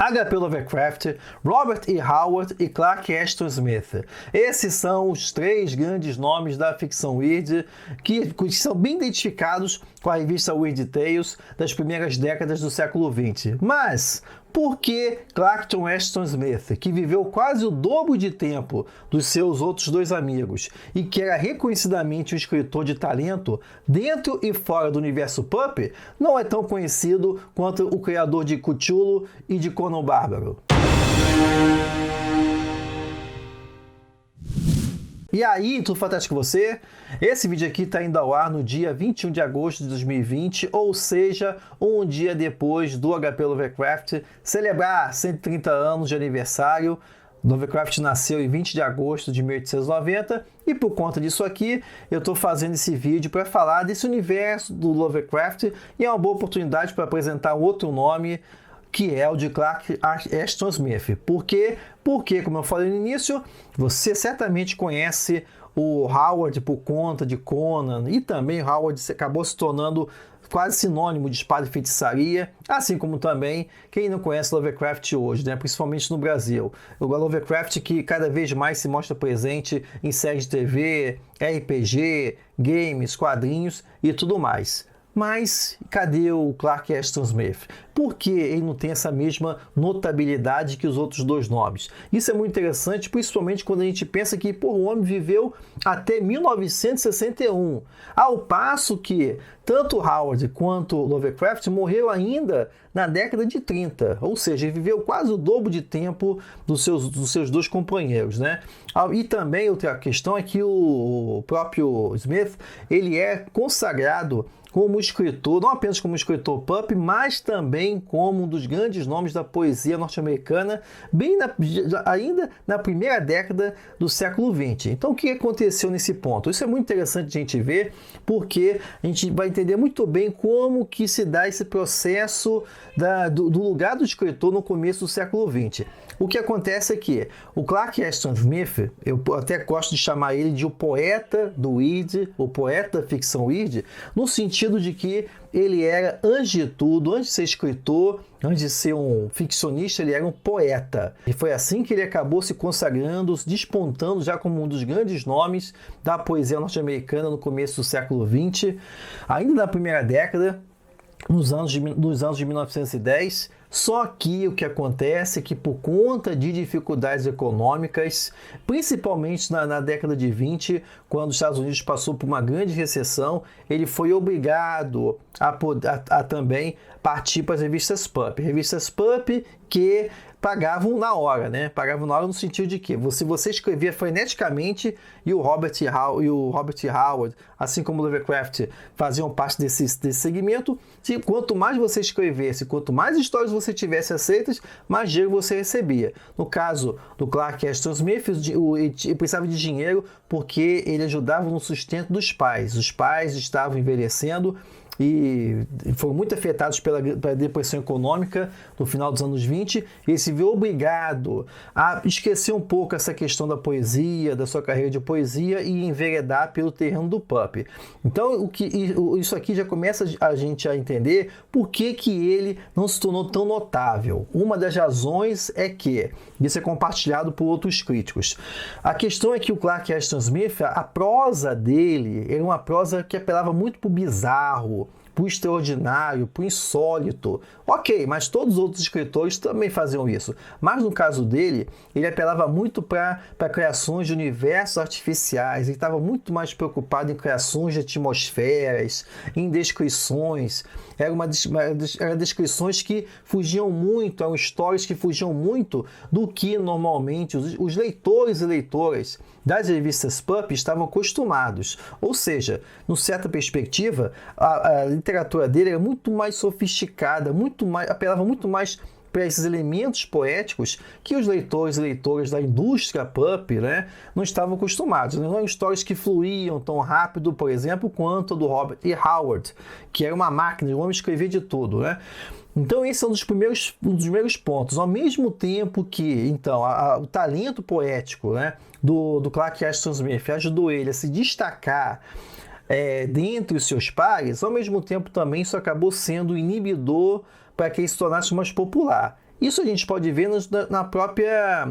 H.P. Lovecraft, Robert E. Howard e Clark Ashton Smith. Esses são os três grandes nomes da ficção weird que são bem identificados com a revista Weird Tales das primeiras décadas do século XX. Mas por que Clark Ashton Smith, que viveu quase o dobro de tempo dos seus outros dois amigos e que era reconhecidamente um escritor de talento dentro e fora do universo pulp, não é tão conhecido quanto o criador de Cthulhu e de Conan o Bárbaro? E aí, tudo fantástico com você? Esse vídeo aqui está indo ao ar no dia 21 de agosto de 2020, ou seja, um dia depois do H.P. Lovecraft celebrar 130 anos de aniversário. Lovecraft nasceu em 20 de agosto de 1890 e por conta disso aqui eu estou fazendo esse vídeo para falar desse universo do Lovecraft e é uma boa oportunidade para apresentar outro nome, que é o de Clark Ashton Smith. Por quê? Porque, como eu falei no início, você certamente conhece o Howard por conta de Conan, e também o Howard acabou se tornando quase sinônimo de espada e feitiçaria, assim como também quem não conhece Lovecraft hoje, né? Principalmente no Brasil. O Lovecraft que cada vez mais se mostra presente em séries de TV, RPG, games, quadrinhos e tudo mais. Mas cadê o Clark Ashton Smith? Por que ele não tem essa mesma notabilidade que os outros dois nomes? Isso é muito interessante, principalmente quando a gente pensa que o homem viveu até 1961, ao passo que tanto Howard quanto Lovecraft morreu ainda na década de 30, ou seja, ele viveu quase o dobro de tempo dos seus dois companheiros, né? E também outra questão é que o próprio Smith, ele é consagrado como escritor, não apenas como escritor pulp, mas também como um dos grandes nomes da poesia norte-americana, ainda na primeira década do século XX. Então, o que aconteceu nesse ponto? Isso é muito interessante de a gente ver, porque a gente vai entender muito bem como que se dá esse processo do lugar do escritor no começo do século XX. O que acontece é que o Clark Ashton Smith, eu até gosto de chamar ele de o poeta do weird, o poeta da ficção weird, no sentido de que ele era, antes de tudo, antes de ser escritor, antes de ser um ficcionista, ele era um poeta. E foi assim que ele acabou se consagrando, se despontando já como um dos grandes nomes da poesia norte-americana no começo do século XX, ainda na primeira década, nos anos de 1910, só que o que acontece é que por conta de dificuldades econômicas, principalmente na década de 20, quando os Estados Unidos passou por uma grande recessão, ele foi obrigado a também partir para as revistas pulp. Revistas pulp que pagavam na hora, né? Pagavam na hora no sentido de que você escrevia freneticamente e o Robert E. Howard, assim como o Lovecraft, faziam parte desse segmento. E quanto mais você escrevesse, quanto mais histórias você tivesse aceitas, mais dinheiro você recebia. No caso do Clark Ashton Smith, ele precisava de dinheiro porque ele ajudava no sustento dos pais. Os pais estavam envelhecendo e foram muito afetados pela depressão econômica no final dos anos 20, e ele se viu obrigado a esquecer um pouco essa questão da poesia, da sua carreira de poesia e enveredar pelo terreno do pulp. Então isso aqui já começa a gente a entender por que ele não se tornou tão notável. Uma das razões é que isso é compartilhado por outros críticos. A questão é que o Clark Ashton Smith, a prosa dele era uma prosa que apelava muito para o bizarro, para o extraordinário, para o insólito. Ok, mas todos os outros escritores também faziam isso. Mas no caso dele, ele apelava muito para criações de universos artificiais. Ele estava muito mais preocupado em criações de atmosferas, em descrições. Eram descrições que fugiam muito, eram histórias que fugiam muito do que normalmente os leitores e leitoras das revistas pulp estavam acostumados. Ou seja, numa certa perspectiva, a literatura dele era muito mais sofisticada, apelava muito mais para esses elementos poéticos que os leitores e leitoras da indústria pulp, né, não estavam acostumados. Não eram histórias que fluíam tão rápido, por exemplo, quanto a do Robert E. Howard, que era uma máquina, o homem escrevia de tudo, né? Então esse é um dos primeiros pontos. Ao mesmo tempo que então, o talento poético, né, do Clark Ashton Smith ajudou ele a se destacar dentre os seus pares, ao mesmo tempo também isso acabou sendo inibidor para que ele se tornasse mais popular. Isso a gente pode ver na própria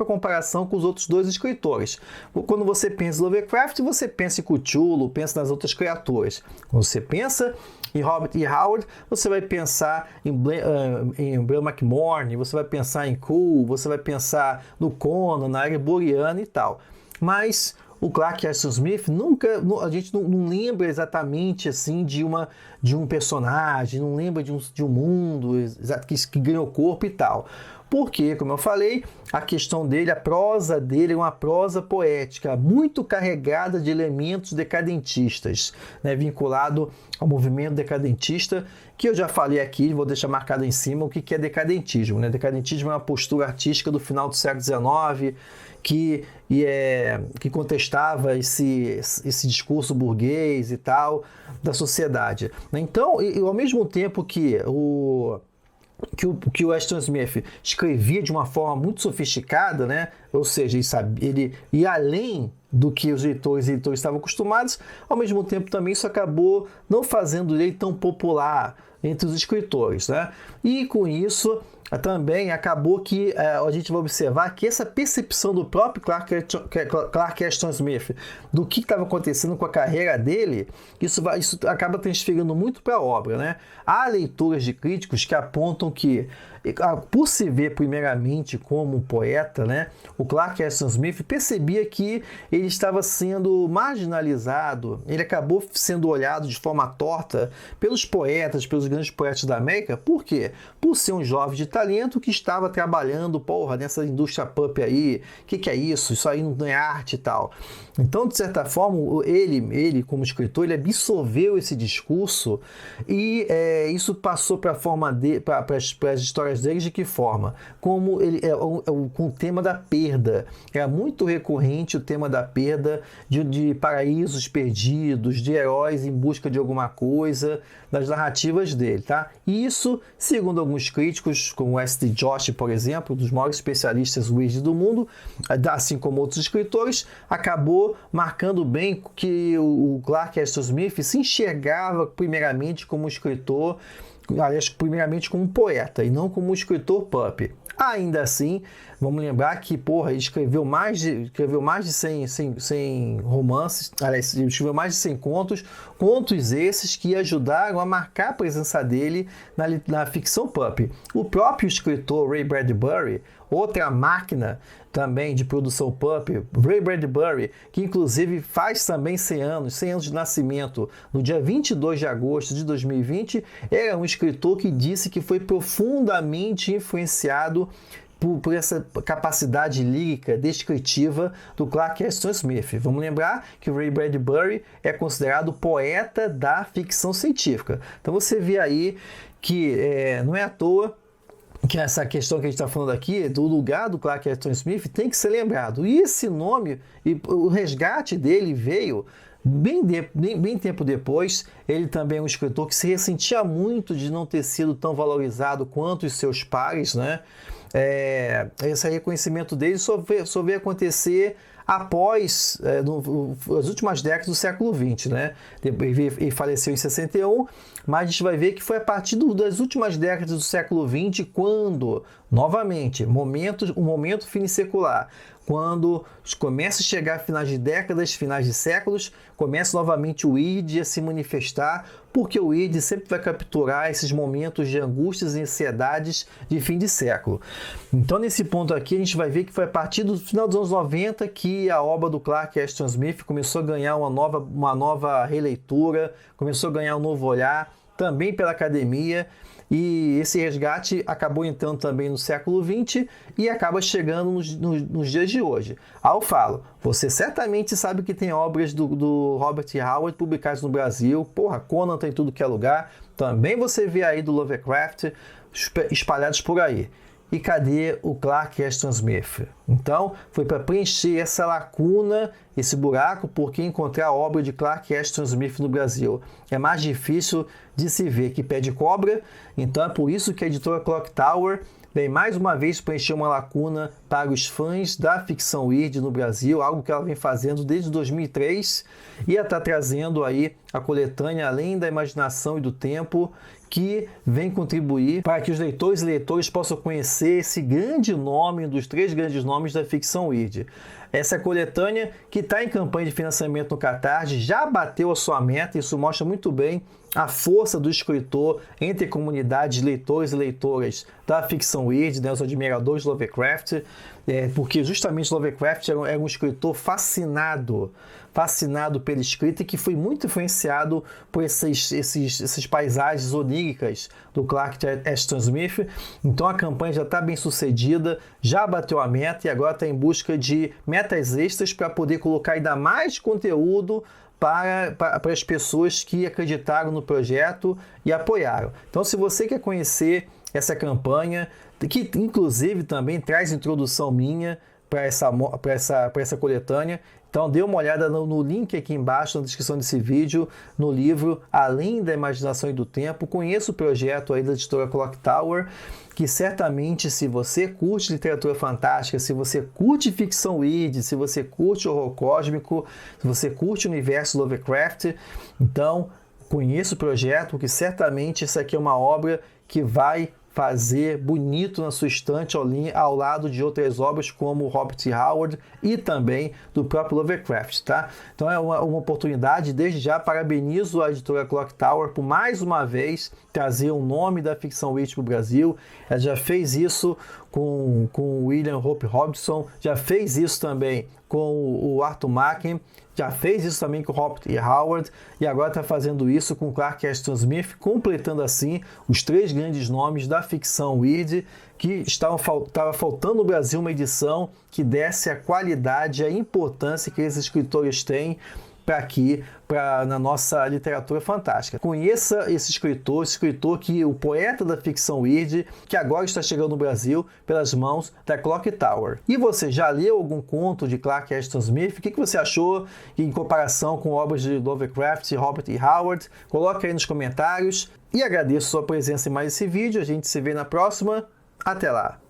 comparação com os outros dois escritores. Quando você pensa em Lovecraft, você pensa em Cthulhu, pensa nas outras criaturas. Quando você pensa em Robert E. Howard, você vai pensar em Blair McMorne, você vai pensar em Kuhl, você vai pensar no Conan, na Ereboriana e tal. Mas o Clark Ashton Smith a gente não lembra exatamente assim de um personagem, não lembra de um mundo que ganhou corpo e tal. Porque, como eu falei, a questão dele, a prosa dele é uma prosa poética, muito carregada de elementos decadentistas, né, vinculado ao movimento decadentista, que eu já falei aqui, vou deixar marcado em cima o que é decadentismo. Né? Decadentismo é uma postura artística do final do século XIX, que contestava esse discurso burguês e tal da sociedade. Então, ao mesmo tempo que o Ashton Smith escrevia de uma forma muito sofisticada, né? Ou seja, ele ia além do que os leitores estavam acostumados, ao mesmo tempo também isso acabou não fazendo ele tão popular entre os escritores, né? E com isso também acabou que a gente vai observar que essa percepção do próprio Clark Ashton Smith do que estava acontecendo com a carreira dele, isso acaba transferindo muito para a obra, né? Há leituras de críticos que apontam que, por se ver primeiramente como um poeta, né, o Clark Ashton Smith percebia que ele estava sendo marginalizado, ele acabou sendo olhado de forma torta pelos pelos grandes poetas da América. Por quê? Por ser um jovem de talento que estava trabalhando, nessa indústria pulp aí, o que é isso? Isso aí não é arte e tal. Então, de certa forma, ele como escritor, ele absorveu esse discurso e isso passou para as histórias deles de que forma? Como com o tema da perda. Era muito recorrente o tema da perda de paraísos perdidos, de heróis em busca de alguma coisa, das narrativas dele, tá? E isso, segundo alguns críticos, como S.T. Josh, por exemplo, um dos maiores especialistas weird do mundo, assim como outros escritores, acabou marcando bem que o Clark Ashton Smith se enxergava primeiramente como escritor, aliás, primeiramente como poeta e não como escritor pulp. Ainda assim, vamos lembrar que, ele escreveu mais de 100 romances, aliás, escreveu mais de 100 contos esses que ajudaram a marcar a presença dele na ficção pulp. O próprio escritor Ray Bradbury, outra máquina também de produção pulp, Ray Bradbury, que inclusive faz também 100 anos de nascimento, no dia 22 de agosto de 2020, era um escritor que disse que foi profundamente influenciado por essa capacidade lírica descritiva do Clark Ashton Smith. Vamos lembrar que o Ray Bradbury é considerado poeta da ficção científica. Então você vê aí que não é à toa que essa questão que a gente está falando aqui, do lugar do Clark Ashton Smith, tem que ser lembrado. E esse nome, o resgate dele veio bem tempo depois. Ele também é um escritor que se ressentia muito de não ter sido tão valorizado quanto os seus pares, né? Esse reconhecimento dele só veio acontecer após as últimas décadas do século XX, né? Ele faleceu em 61, mas a gente vai ver que foi a partir das últimas décadas do século XX quando, novamente, um momento finissecular, quando começa a chegar a finais de décadas, finais de séculos, começa novamente o id a se manifestar, porque o id sempre vai capturar esses momentos de angústias e ansiedades de fim de século. Então, nesse ponto aqui, a gente vai ver que foi a partir do final dos anos 90 que a obra do Clark Ashton Smith começou a ganhar uma nova releitura, começou a ganhar um novo olhar, também pela academia, e esse resgate acabou entrando também no século XX e acaba chegando nos dias de hoje. Eu falo, você certamente sabe que tem obras do Robert E. Howard publicadas no Brasil, Conan tem tudo que é lugar, também você vê aí do Lovecraft espalhados por aí. E cadê o Clark Ashton Smith? Então, foi para preencher essa lacuna, esse buraco, porque encontrar a obra de Clark Ashton Smith no Brasil é mais difícil de se ver que pé de cobra. Então, é por isso que a editora Clock Tower vem mais uma vez preencher uma lacuna para os fãs da ficção weird no Brasil, algo que ela vem fazendo desde 2003, e ela está trazendo aí a coletânea Além da Imaginação e do Tempo, que vem contribuir para que os leitores e leitores possam conhecer esse grande nome, um dos 3 grandes nomes da ficção weird. Essa coletânea, que está em campanha de financiamento no Catarse, já bateu a sua meta. Isso mostra muito bem a força do escritor entre a comunidade de leitores e leitoras da ficção weird, né, os admiradores de Lovecraft, porque justamente Lovecraft era um escritor fascinado pela escrita e que foi muito influenciado por essas paisagens oníricas do Clark Ashton Smith. Então a campanha já está bem sucedida, já bateu a meta e agora está em busca de metas extras para poder colocar ainda mais conteúdo para as pessoas que acreditaram no projeto e apoiaram. Então, se você quer conhecer essa campanha, que inclusive também traz introdução minha para essa coletânea, então dê uma olhada no link aqui embaixo, na descrição desse vídeo, no livro Além da Imaginação e do Tempo. Conheça o projeto aí da editora Clock Tower, que certamente, se você curte literatura fantástica, se você curte ficção weird, se você curte horror cósmico, se você curte o universo Lovecraft, então conheça o projeto, porque certamente isso aqui é uma obra que vai fazer bonito na sua estante ao lado de outras obras como Robert E. Howard e também do próprio Lovecraft, tá? Então é uma oportunidade, desde já parabenizo a editora Clock Tower por mais uma vez trazer um nome da ficção weird para o Brasil. Ela já fez isso com William Hope Robson, já fez isso também com o Arthur Machen, já fez isso também com Robert E. Howard e agora está fazendo isso com Clark Ashton Smith, completando assim os 3 grandes nomes da ficção weird, que estava faltando no Brasil uma edição que desse a qualidade e a importância que esses escritores têm na nossa literatura fantástica. Conheça esse escritor que o poeta da ficção weird, que agora está chegando no Brasil pelas mãos da Clock Tower. E você já leu algum conto de Clark Ashton Smith? O que você achou em comparação com obras de Lovecraft e Robert E. Howard? Coloque aí nos comentários e agradeço a sua presença em mais esse vídeo. A gente se vê na próxima. Até lá!